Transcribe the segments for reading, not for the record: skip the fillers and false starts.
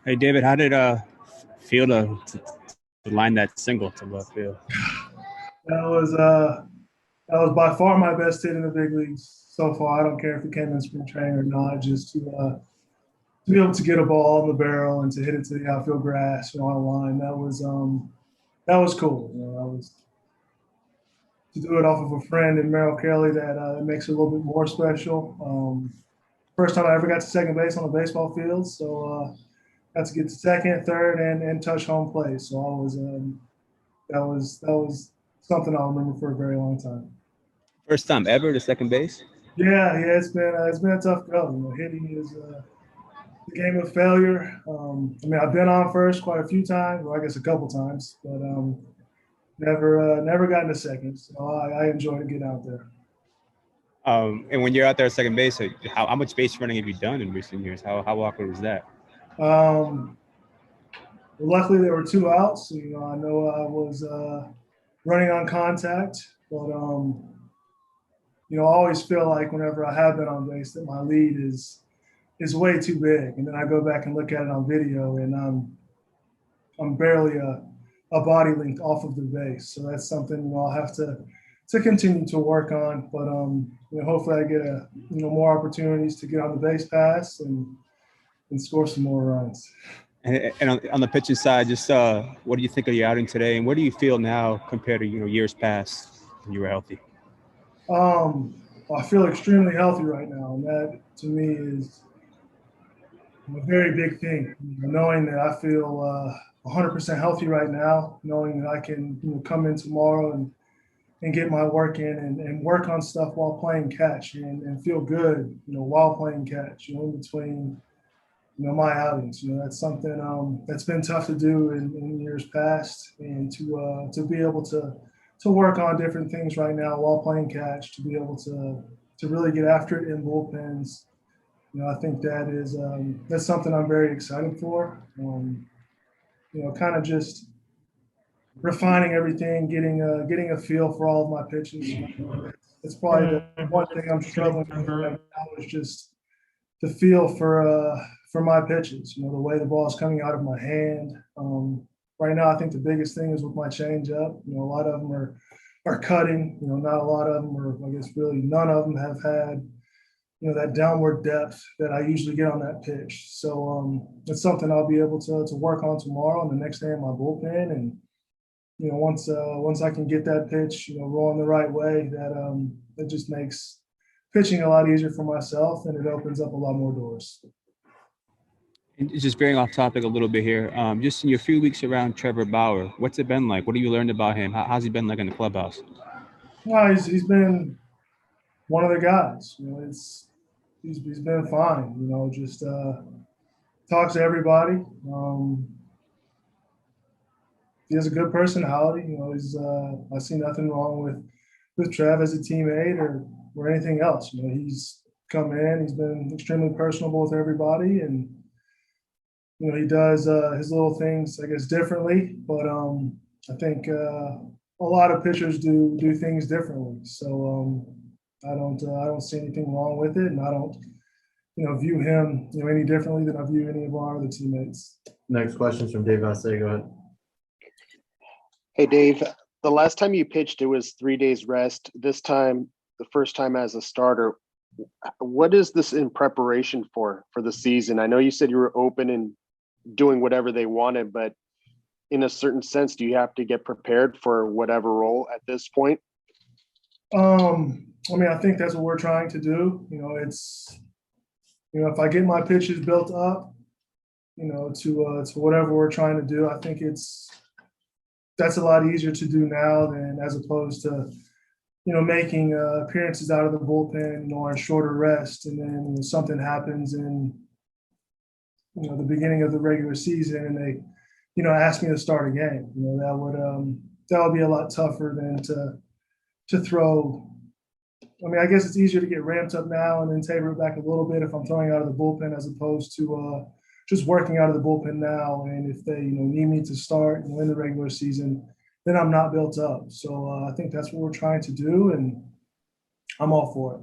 Hey David, how did feel to line that single to left field? That was uh that was by far my best hit in the big leagues so far. I don't care if it came in spring training or not. Just to be able to get a ball on the barrel and to hit it to the outfield grass, on a line. That was cool. That was to do it off of a friend in Merrill Kelly that makes it a little bit more special. First time I ever got to second base on a baseball field, so got to get to second, third, and touch home plate. So I was that was something I'll remember for a very long time. First time ever to second base? Yeah, it's been a tough go. Hitting is the game of failure. I've been on first quite a few times, well, I guess a couple times, but never gotten to second. So I enjoy to get out there. And when you're out there at second base, how much base running have you done in recent years? How awkward was that? Um, Luckily, there were two outs. So, I know I was running on contact, but I always feel like whenever I have been on base that my lead is way too big, and then I go back and look at it on video, and I'm barely a body length off of the base. So that's something I'll have to continue to work on. But hopefully I get more opportunities to get on the base pass and score some more runs. And on the pitching side, just what do you think of your outing today, and what do you feel now compared to years past when you were healthy? I feel extremely healthy right now, and that to me is a very big thing. Knowing that I feel 100% healthy right now, knowing that I can come in tomorrow and get my work in and work on stuff while playing catch and feel good, while playing catch, in between, my outings. That's something that's been tough to do in years past, and to be able to work on different things right now while playing catch, to be able to really get after it in bullpens. I think that's something I'm very excited for. Kind of just refining everything, getting a feel for all of my pitches. It's probably the one thing I'm struggling with right now is just the feel for my pitches. The way the ball is coming out of my hand. Right now, I think the biggest thing is with my changeup. A lot of them are cutting. Not a lot of them, or I guess really none of them have had that downward depth that I usually get on that pitch. So it's something I'll be able to work on tomorrow and the next day in my bullpen. And once I can get that pitch rolling the right way, that just makes pitching a lot easier for myself, and it opens up a lot more doors. And just veering off topic a little bit here, just in your few weeks around Trevor Bauer, what's it been like? What have you learned about him? How's he been like in the clubhouse? No, he's been one of the guys. He's been fine. Just talks to everybody. He has a good personality. I see nothing wrong with Trev as a teammate or anything else. He's come in. He's been extremely personable with everybody, and he does his little things, I guess, differently. But I think a lot of pitchers do things differently. So I don't see anything wrong with it, and I don't view him any differently than I view any of our other teammates. Next question's from Dave Vassay. Go ahead. Hey, Dave, the last time you pitched, it was 3 days rest. This time, the first time as a starter. What is this in preparation for the season? I know you said you were open and doing whatever they wanted, but in a certain sense, do you have to get prepared for whatever role at this point? I think that's what we're trying to do. It's if I get my pitches built up, to whatever we're trying to do, I think that's a lot easier to do now than as opposed to making appearances out of the bullpen or in shorter rest, and then something happens in the beginning of the regular season and they ask me to start a game. That would be a lot tougher than to throw. I guess it's easier to get ramped up now and then taper it back a little bit if I'm throwing out of the bullpen as opposed to just working out of the bullpen now. And if they need me to start in the regular season, then I'm not built up. So I think that's what we're trying to do, and I'm all for it.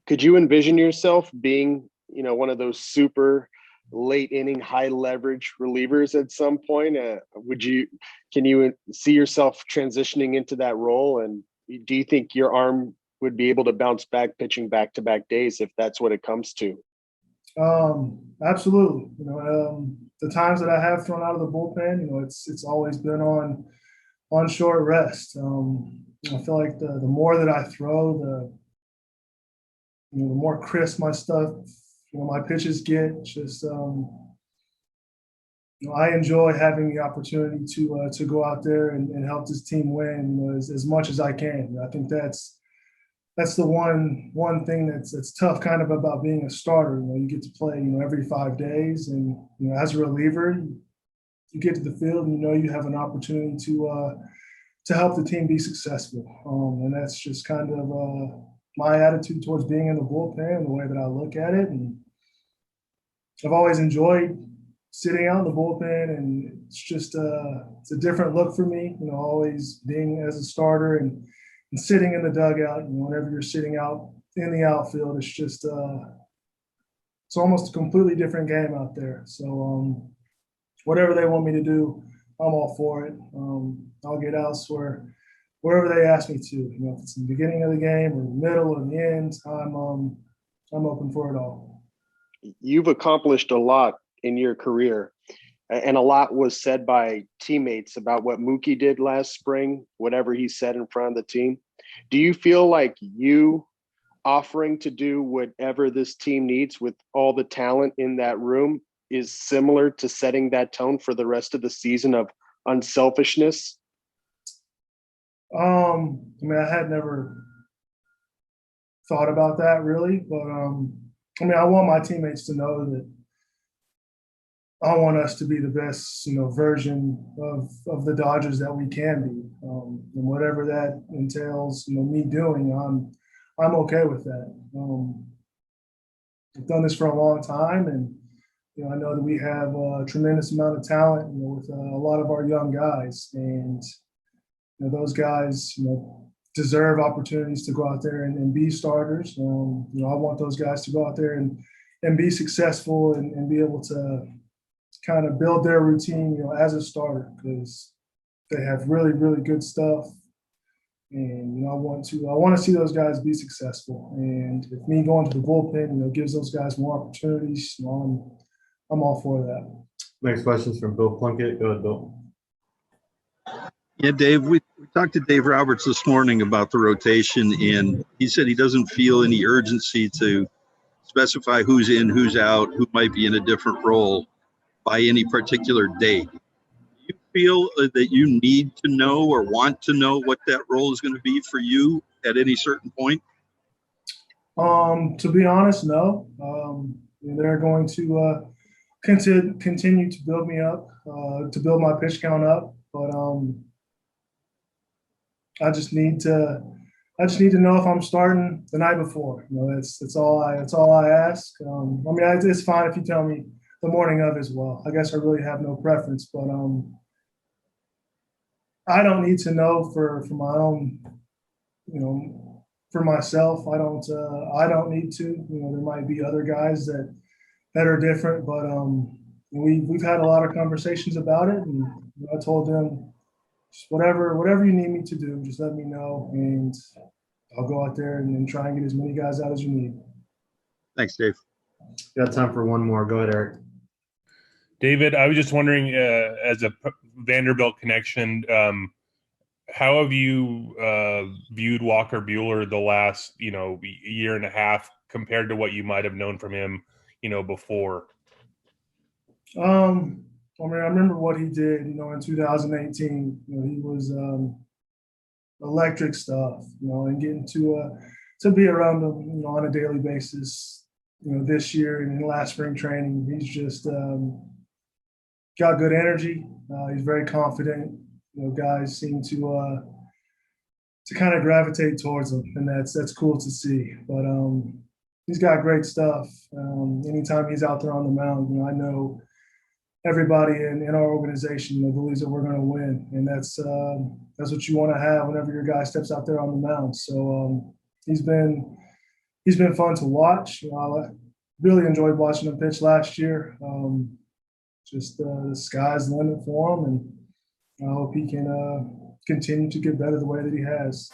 Could you envision yourself being one of those super late inning, high leverage relievers at some point? Can you see yourself transitioning into that role? And do you think your arm would be able to bounce back pitching back-to-back days if that's what it comes to? Absolutely. The times that I have thrown out of the bullpen, it's always been on short rest. I feel like the more that I throw, the more crisp my stuff, my pitches get. Just I enjoy having the opportunity to go out there and help this team win as much as I can. I think that's the one thing that's tough kind of about being a starter. You get to play every 5 days, and as a reliever, you get to the field and you have an opportunity to help the team be successful. And that's just kind of my attitude towards being in the bullpen and the way that I look at it. And I've always enjoyed sitting out in the bullpen, and it's just it's a different look for me. Always being as a starter and sitting in the dugout. Whenever you're sitting out in the outfield, it's just it's almost a completely different game out there. So whatever they want me to do, I'm all for it. I'll get out wherever they ask me to. If it's in the beginning of the game or the middle or the end, I'm open for it all. You've accomplished a lot in your career, and a lot was said by teammates about what Mookie did last spring, whatever he said in front of the team. Do you feel like you offering to do whatever this team needs with all the talent in that room is similar to setting that tone for the rest of the season of unselfishness? I had never thought about that really, but I want my teammates to know that I want us to be the best, version of the Dodgers that we can be, and whatever that entails, me doing, I'm okay with that. I've done this for a long time, and I know that we have a tremendous amount of talent, with a lot of our young guys, and those guys, deserve opportunities to go out there and be starters. I want those guys to go out there and be successful and be able to kind of build their routine, as a starter, because they have really, really good stuff. And I want to see those guys be successful. And if me going to the bullpen, gives those guys more opportunities, I'm all for that. Next question is from Bill Plunkett. Go ahead, Bill. Yeah, Dave, we talked to Dave Roberts this morning about the rotation, and he said he doesn't feel any urgency to specify who's in, who's out, who might be in a different role by any particular date. Do you feel that you need to know or want to know what that role is going to be for you at any certain point? To be honest, no. They're going to continue to build me up, to build my pitch count up, but I just need to know if I'm starting the night before. That's all I ask. It's fine if you tell me the morning of as well. I guess I really have no preference, but I don't need to know for my own, for myself. I don't need to. There might be other guys that are different, but we've had a lot of conversations about it, and I told them, just whatever you need me to do, just let me know, and I'll go out there and try and get as many guys out as you need. Thanks, Dave. Got time for one more. Go ahead, Eric. David, I was just wondering, as a Vanderbilt connection, how have you viewed Walker Bueller the last, year and a half compared to what you might have known from him, before? I remember what he did, in 2018. He was electric stuff, and getting to be around him, on a daily basis, this year and in last spring training. He's just got good energy. He's very confident. Guys seem to kind of gravitate towards him, and that's cool to see. But he's got great stuff. Anytime he's out there on the mound, I know everybody in our organization believes that we're going to win, and that's what you want to have whenever your guy steps out there on the mound. So he's been fun to watch. really enjoyed watching him pitch last year. Just the sky's the limit for him, and I hope he can continue to get better the way that he has.